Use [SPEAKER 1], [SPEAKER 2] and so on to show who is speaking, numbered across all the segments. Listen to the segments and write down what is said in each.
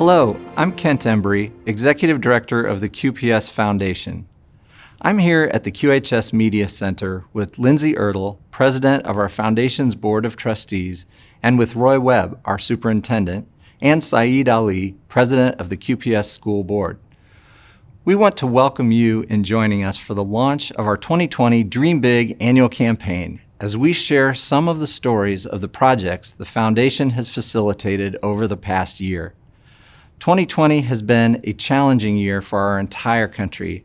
[SPEAKER 1] Hello, I'm Kent Embry, Executive Director of the QPS Foundation. I'm here at the QHS Media Center with Lindsay Ertl, President of our Foundation's Board of Trustees, and with Roy Webb, our Superintendent, and Saeed Ali, President of the QPS School Board. We want to welcome you in joining us for the launch of our 2020 Dream Big annual campaign as we share some of the stories of the projects the Foundation has facilitated over the past year. 2020 has been a challenging year for our entire country,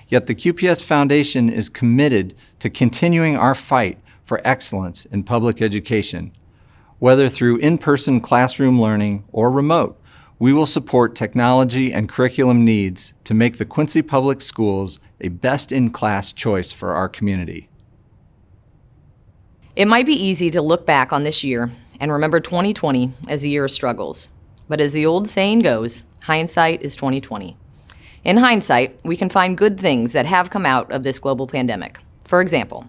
[SPEAKER 1] yet the QPS Foundation is committed to continuing our fight for excellence in public education. Whether through in-person classroom learning or remote, we will support technology and curriculum needs to make the Quincy Public Schools a best-in-class choice for our community.
[SPEAKER 2] It might be easy to look back on this year and remember 2020 as a year of struggles. But as the old saying goes, hindsight is 20/20. In hindsight, we can find good things that have come out of this global pandemic. For example,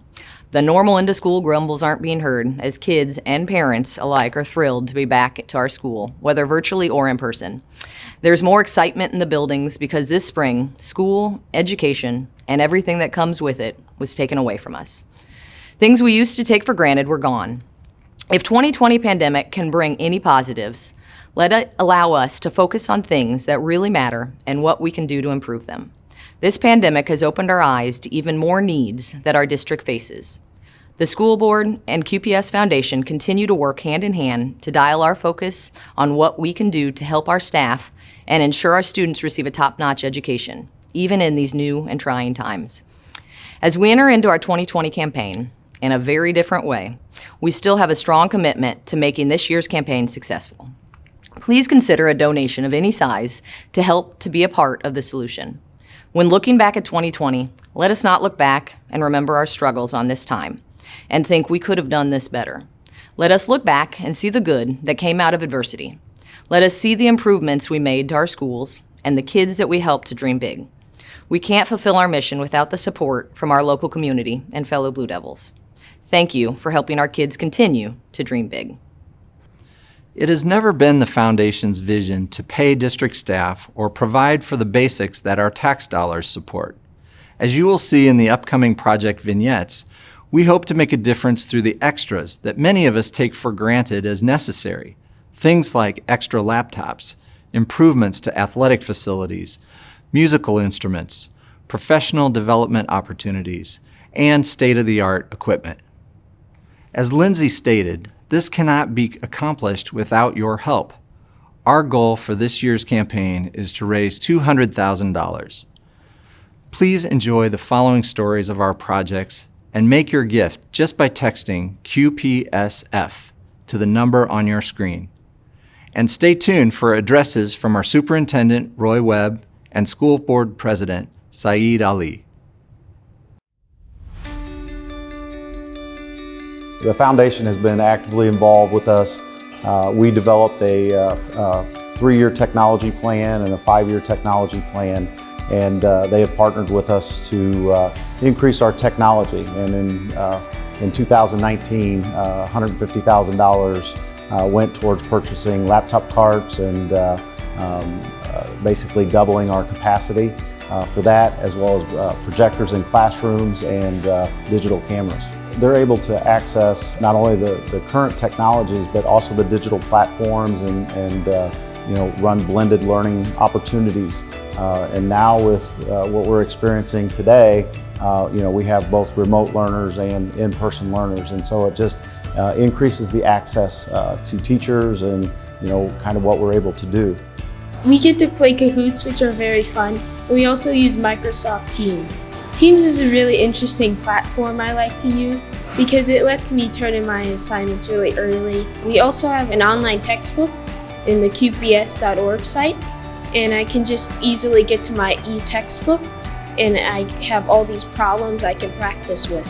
[SPEAKER 2] the normal into-school grumbles aren't being heard as kids and parents alike are thrilled to be back to our school, whether virtually or in person. There's more excitement in the buildings because this spring, school, education, and everything that comes with it was taken away from us. Things we used to take for granted were gone. If 2020 pandemic can bring any positives, let it allow us to focus on things that really matter and what we can do to improve them. This pandemic has opened our eyes to even more needs that our district faces. The school board and QPS Foundation continue to work hand in hand to dial our focus on what we can do to help our staff and ensure our students receive a top-notch education, even in these new and trying times. As we enter into our 2020 campaign, in a very different way, we still have a strong commitment to making this year's campaign successful. Please consider a donation of any size to help to be a part of the solution. When looking back at 2020, let us not look back and remember our struggles on this time and think we could have done this better. Let us look back and see the good that came out of adversity. Let us see the improvements we made to our schools and the kids that we helped to dream big. We can't fulfill our mission without the support from our local community and fellow Blue Devils. Thank you for helping our kids continue to dream big.
[SPEAKER 1] It has never been the Foundation's vision to pay district staff or provide for the basics that our tax dollars support. As you will see in the upcoming project vignettes, we hope to make a difference through the extras that many of us take for granted as necessary. Things like extra laptops, improvements to athletic facilities, musical instruments, professional development opportunities, and state-of-the-art equipment. As Lindsay stated, this cannot be accomplished without your help. Our goal for this year's campaign is to raise $200,000. Please enjoy the following stories of our projects and make your gift just by texting QPSF to the number on your screen. And stay tuned for addresses from our Superintendent Roy Webb and School Board President Saeed Ali.
[SPEAKER 3] The Foundation has been actively involved with us. We developed a 3-year technology plan and a 5-year technology plan, and they have partnered with us to increase our technology. And in 2019, $150,000 went towards purchasing laptop carts and basically doubling our capacity for that, as well as projectors in classrooms and digital cameras. They're able to access not only the current technologies, but also the digital platforms and run blended learning opportunities. And now with what we're experiencing today, we have both remote learners and in-person learners. And so it just increases the access to teachers and, kind of what we're able to do.
[SPEAKER 4] We get to play Kahoots, which are very fun. We also use Microsoft Teams. Teams is a really interesting platform I like to use because it lets me turn in my assignments really early. We also have an online textbook in the QPS.org site, and I can just easily get to my e-textbook, and I have all these problems I can practice with.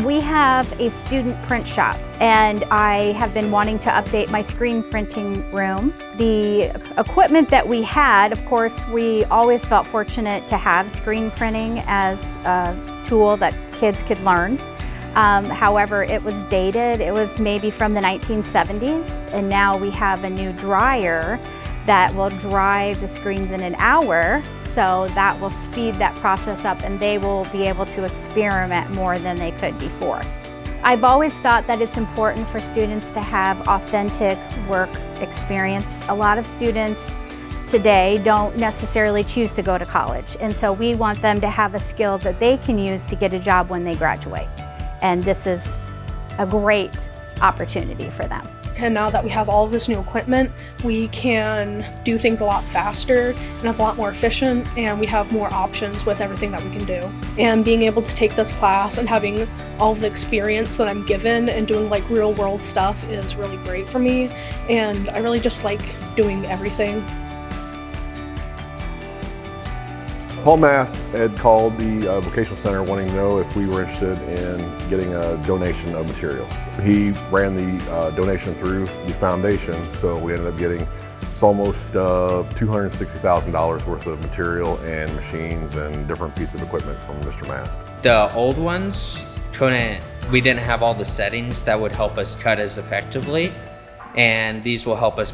[SPEAKER 5] We have a student print shop, and I have been wanting to update my screen printing room. The equipment that we had, of course, we always felt fortunate to have screen printing as a tool that kids could learn. However, it was dated. It was maybe from the 1970s, and now we have a new dryer that will dry the screens in an hour, so that will speed that process up and they will be able to experiment more than they could before. I've always thought that it's important for students to have authentic work experience. A lot of students today don't necessarily choose to go to college, and so we want them to have a skill that they can use to get a job when they graduate. And this is a great opportunity for them.
[SPEAKER 6] And now that we have all of this new equipment, we can do things a lot faster and it's a lot more efficient, and we have more options with everything that we can do. And being able to take this class and having all of the experience that I'm given and doing like real world stuff is really great for me, and I really just like doing everything.
[SPEAKER 7] Paul Mast had called the vocational center wanting to know if we were interested in getting a donation of materials. He ran the donation through the foundation, so we ended up getting almost $260,000 worth of material and machines and different pieces of equipment from Mr. Mast.
[SPEAKER 8] The old ones we didn't have all the settings that would help us cut as effectively, and these will help us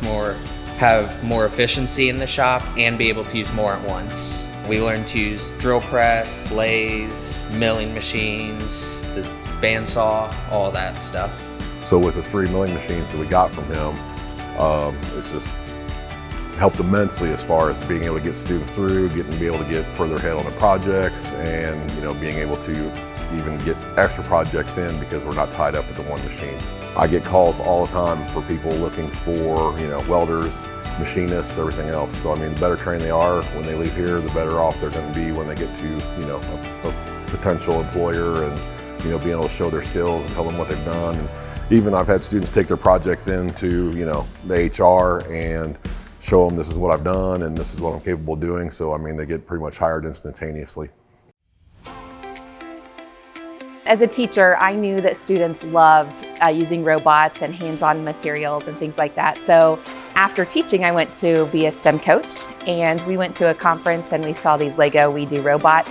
[SPEAKER 8] have more efficiency in the shop and be able to use more at once. We learned to use drill press, lathes, milling machines, the bandsaw, all that stuff.
[SPEAKER 7] So with the 3 milling machines that we got from him, it's just helped immensely as far as being able to get students through, be able to get further ahead on the projects, and being able to even get extra projects in because we're not tied up with the one machine. I get calls all the time for people looking for welders, machinists, everything else. So I mean, the better trained they are when they leave here, the better off they're going to be when they get to a potential employer, and being able to show their skills and tell them what they've done. And even I've had students take their projects into the HR and show them, this is what I've done and this is what I'm capable of doing. So I mean, they get pretty much hired instantaneously.
[SPEAKER 9] As a teacher, I knew that students loved using robots and hands-on materials and things like that. So after teaching, I went to be a STEM coach, and we went to a conference and we saw these Lego We Do robots.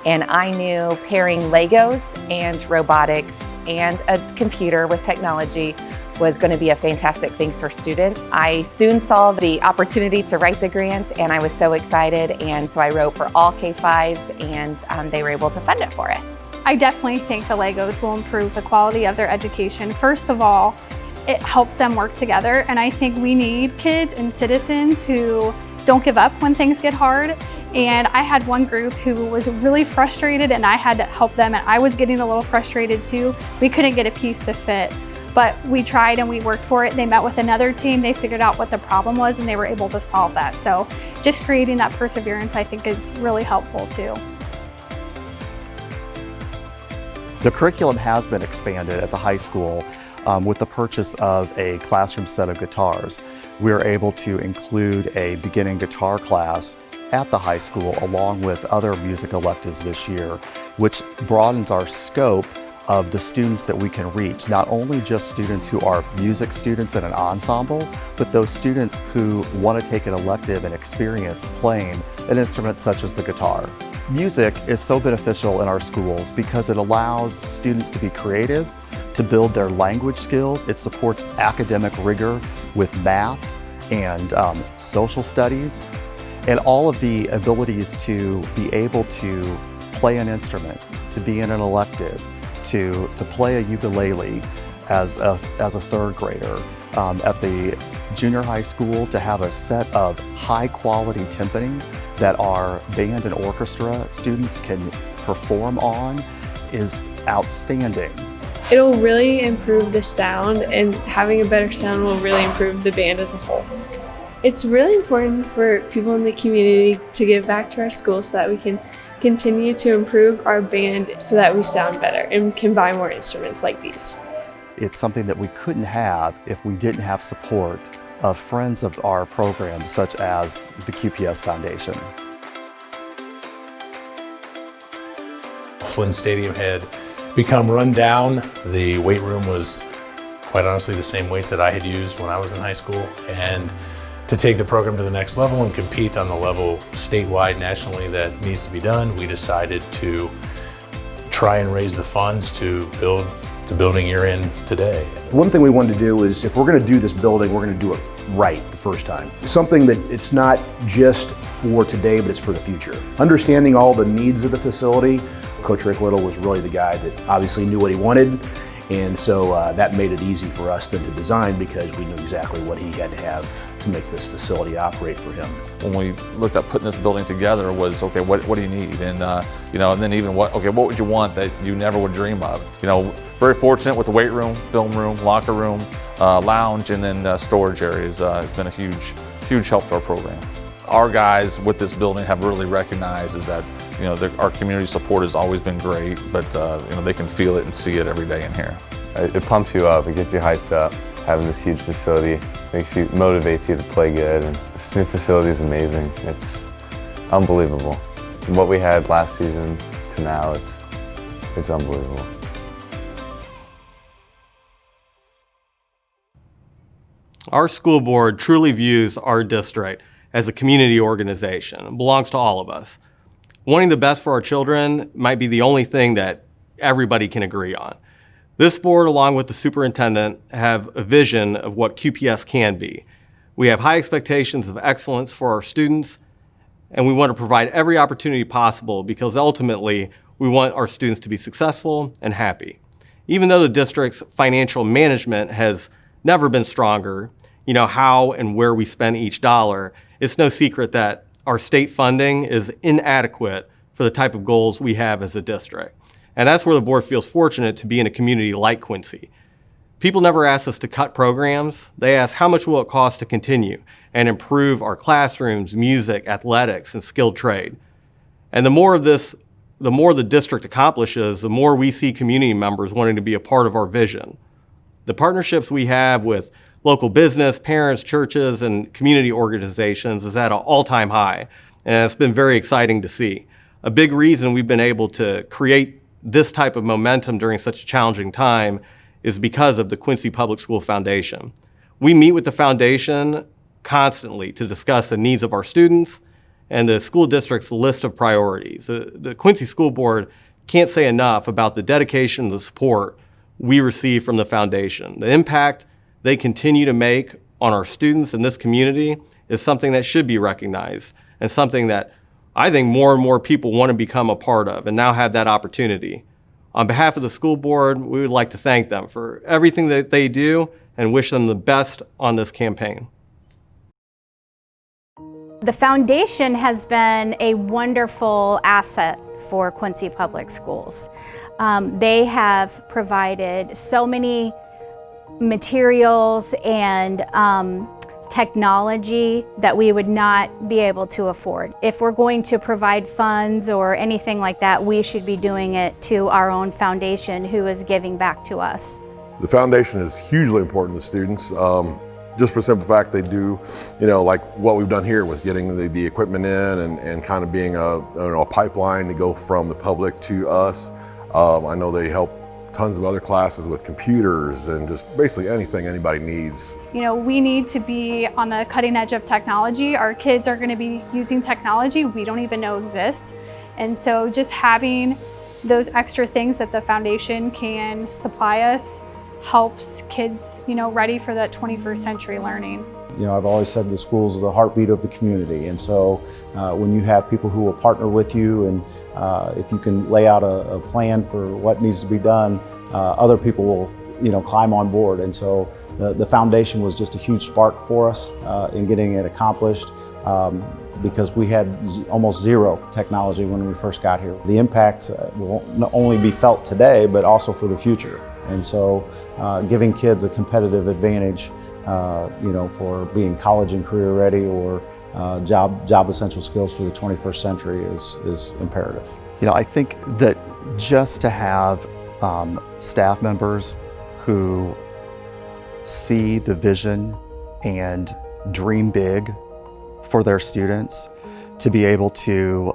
[SPEAKER 9] And I knew pairing Legos and robotics and a computer with technology was going to be a fantastic thing for students. I soon saw the opportunity to write the grant, and I was so excited. And so I wrote for all K-5s, and they were able to fund it for us.
[SPEAKER 10] I definitely think the Legos will improve the quality of their education. First of all, it helps them work together, and I think we need kids and citizens who don't give up when things get hard. And I had one group who was really frustrated, and I had to help them, and I was getting a little frustrated too. We couldn't get a piece to fit, but we tried and we worked for it. They met with another team, they figured out what the problem was, and they were able to solve that. So just creating that perseverance, I think, is really helpful too.
[SPEAKER 11] The curriculum has been expanded at the high school with the purchase of a classroom set of guitars. We are able to include a beginning guitar class at the high school along with other music electives this year, which broadens our scope of the students that we can reach. Not only just students who are music students in an ensemble, but those students who want to take an elective and experience playing an instrument such as the guitar. Music is so beneficial in our schools because it allows students to be creative, to build their language skills. It supports academic rigor with math and social studies, and all of the abilities to be able to play an instrument, to be in an elective, to play a ukulele as a third grader. At the junior high school, to have a set of high quality timpani that our band and orchestra students can perform on is outstanding.
[SPEAKER 4] It'll really improve the sound, and having a better sound will really improve the band as a whole. It's really important for people in the community to give back to our school so that we can continue to improve our band so that we sound better and can buy more instruments like these.
[SPEAKER 11] It's something that we couldn't have if we didn't have support of friends of our program, such as the QPS Foundation.
[SPEAKER 12] Flynn Stadium had become run down. The weight room was quite honestly the same weights that I had used when I was in high school. And to take the program to the next level and compete on the level statewide, nationally that needs to be done, we decided to try and raise the funds to build the building you're in today.
[SPEAKER 13] One thing we wanted to do is, if we're going to do this building, we're going to do it right the first time. Something that it's not just for today, but it's for the future. Understanding all the needs of the facility, Coach Rick Little was really the guy that obviously knew what he wanted, and so that made it easy for us then to design, because we knew exactly what he had to have to make this facility operate for him.
[SPEAKER 14] When we looked at putting this building together was, okay, what do you need? And and then even what would you want that you never would dream of? Very fortunate with the weight room, film room, locker room, lounge, and then storage areas. It's been a huge help to our program. Our guys with this building have really recognized is that our community support has always been great, but they can feel it and see it every day in here.
[SPEAKER 15] It pumps you up, it gets you hyped up. Having this huge facility motivates you to play good, and this new facility is amazing. It's unbelievable. From what we had last season to now, it's unbelievable.
[SPEAKER 16] Our school board truly views our district as a community organization. It belongs to all of us. Wanting the best for our children might be the only thing that everybody can agree on. This board, along with the superintendent, have a vision of what QPS can be. We have high expectations of excellence for our students, and we want to provide every opportunity possible, because ultimately we want our students to be successful and happy. Even though the district's financial management has never been stronger, how and where we spend each dollar, it's no secret that our state funding is inadequate for the type of goals we have as a district. And that's where the board feels fortunate to be in a community like Quincy. People never ask us to cut programs. They ask, how much will it cost to continue and improve our classrooms, music, athletics, and skilled trade? And the more the district accomplishes, the more we see community members wanting to be a part of our vision. The partnerships we have with local business, parents, churches, and community organizations is at an all-time high, and it's been very exciting to see. A big reason we've been able to create this type of momentum during such a challenging time is because of the Quincy Public School Foundation. We meet with the foundation constantly to discuss the needs of our students and the school district's list of priorities. The Quincy School Board can't say enough about the dedication and the support we receive from the foundation. The impact they continue to make on our students in this community is something that should be recognized, and something that I think more and more people want to become a part of and now have that opportunity. On behalf of the school board, we would like to thank them for everything that they do and wish them the best on this campaign.
[SPEAKER 5] The foundation has been a wonderful asset for Quincy Public Schools. They have provided so many materials and technology that we would not be able to afford. If we're going to provide funds or anything like that, we should be doing it to our own foundation, who is giving back to us.
[SPEAKER 7] The foundation is hugely important to students. Just for the simple fact they do, like what we've done here with getting the equipment in and kind of being a pipeline to go from the public to us. I know they help tons of other classes with computers and just basically anything anybody needs.
[SPEAKER 10] We need to be on the cutting edge of technology. Our kids are going to be using technology we don't even know exists. And so just having those extra things that the foundation can supply us helps kids, ready for that 21st century learning.
[SPEAKER 3] I've always said the school is the heartbeat of the community, and so when you have people who will partner with you, and if you can lay out a plan for what needs to be done, other people will climb on board. And so the foundation was just a huge spark for us in getting it accomplished, because we had almost zero technology when we first got here. The impact will not only be felt today, but also for the future. And so giving kids a competitive advantage for being college and career ready, or job essential skills for the 21st century is imperative.
[SPEAKER 11] I think that just to have staff members who see the vision and dream big for their students, to be able to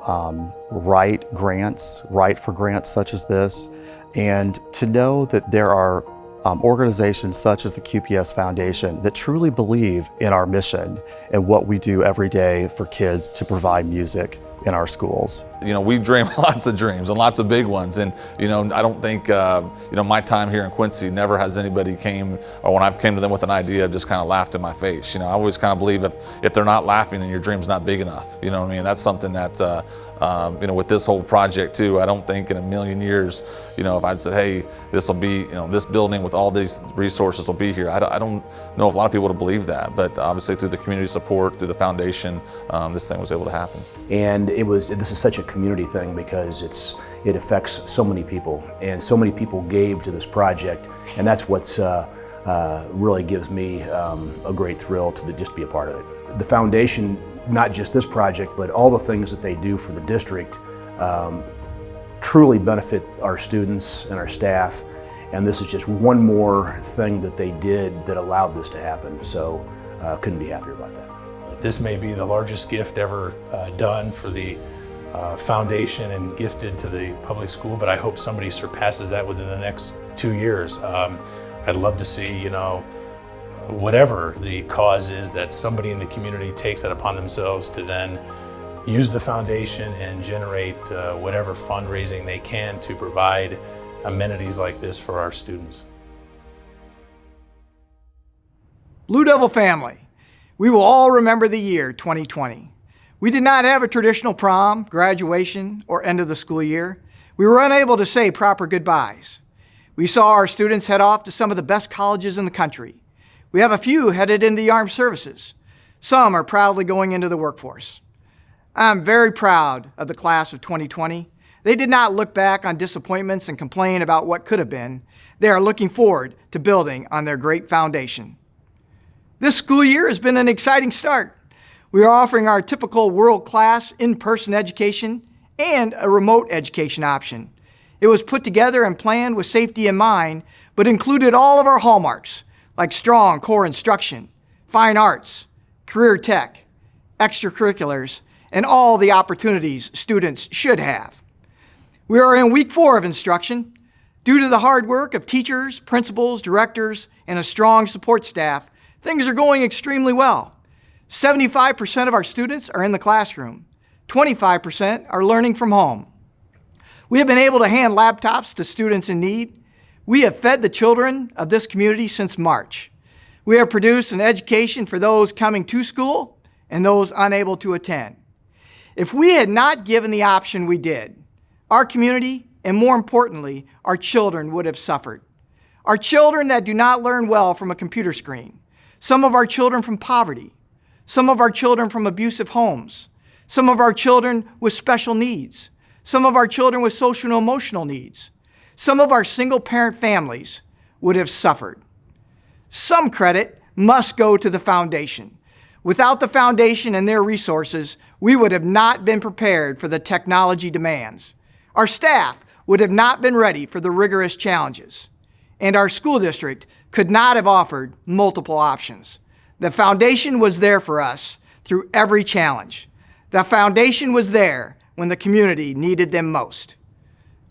[SPEAKER 11] write for grants such as this, and to know that there are organizations such as the QPS Foundation that truly believe in our mission and what we do every day for kids to provide music in our schools.
[SPEAKER 14] You know, we dream lots of dreams and lots of big ones. And, you know, I don't think, you know, my time here in Quincy, never has anybody came, or when I've came to them with an idea, just kind of laughed in my face. You know, I always kind of believe if they're not laughing, then your dream's not big enough. You know what I mean? That's something that, you know, with this whole project too, I don't think in a million years, you know, if I'd said, hey, this will be, you know, this building with all these resources will be here. I don't know if a lot of people would believe that, but obviously through the community support, through the foundation, this thing was able to happen.
[SPEAKER 13] And this is such a community thing because it affects so many people, and so many people gave to this project, and that's what's really gives me a great thrill to just be a part of it. The foundation, not just this project, but all the things that they do for the district truly benefit our students and our staff, and this is just one more thing that they did that allowed this to happen, so couldn't be happier about that.
[SPEAKER 12] This may be the largest gift ever done for the foundation and gifted to the public school, but I hope somebody surpasses that within the next 2 years. I'd love to see, you know, whatever the cause is, that somebody in the community takes that upon themselves to then use the foundation and generate whatever fundraising they can to provide amenities like this for our students.
[SPEAKER 17] Blue Devil family, we will all remember the year 2020. We did not have a traditional prom, graduation, or end of the school year. We were unable to say proper goodbyes. We saw our students head off to some of the best colleges in the country. We have a few headed into the armed services. Some are proudly going into the workforce. I'm very proud of the class of 2020. They did not look back on disappointments and complain about what could have been. They are looking forward to building on their great foundation. This school year has been an exciting start. We are offering our typical world-class in-person education and a remote education option. It was put together and planned with safety in mind, but included all of our hallmarks, like strong core instruction, fine arts, career tech, extracurriculars, and all the opportunities students should have. We are in week 4 of instruction. Due to the hard work of teachers, principals, directors, and a strong support staff, things are going extremely well. 75% of our students are in the classroom. 25% are learning from home. We have been able to hand laptops to students in need. We have fed the children of this community since March. We have produced an education for those coming to school and those unable to attend. If we had not given the option we did, our community, and more importantly, our children would have suffered. Our children that do not learn well from a computer screen. Some of our children from poverty. Some of our children from abusive homes. Some of our children with special needs. Some of our children with social and emotional needs. Some of our single-parent families would have suffered. Some credit must go to the foundation. Without the foundation and their resources, we would have not been prepared for the technology demands. Our staff would have not been ready for the rigorous challenges. And our school district could not have offered multiple options. The foundation was there for us through every challenge. The foundation was there when the community needed them most.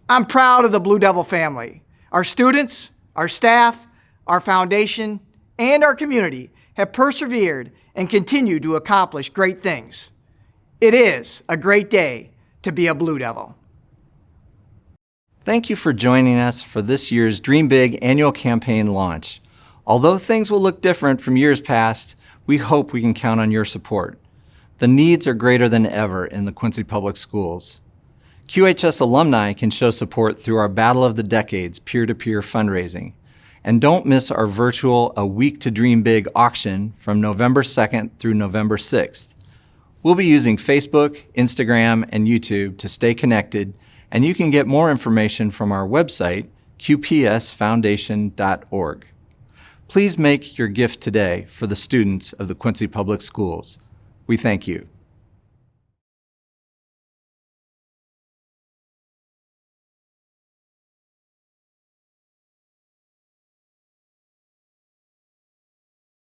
[SPEAKER 17] I'm proud of the Blue Devil family. Our students, our staff, our foundation, and our community have persevered and continue to accomplish great things. It is a great day to be a Blue Devil.
[SPEAKER 1] Thank you for joining us for this year's Dream Big annual campaign launch. Although things will look different from years past, we hope we can count on your support. The needs are greater than ever in the Quincy Public Schools. QHS alumni can show support through our Battle of the Decades peer-to-peer fundraising. And don't miss our virtual A Week to Dream Big auction from November 2nd through November 6th. We'll be using Facebook, Instagram, and YouTube to stay connected, and you can get more information from our website, qpsfoundation.org. Please make your gift today for the students of the Quincy Public Schools. We thank you.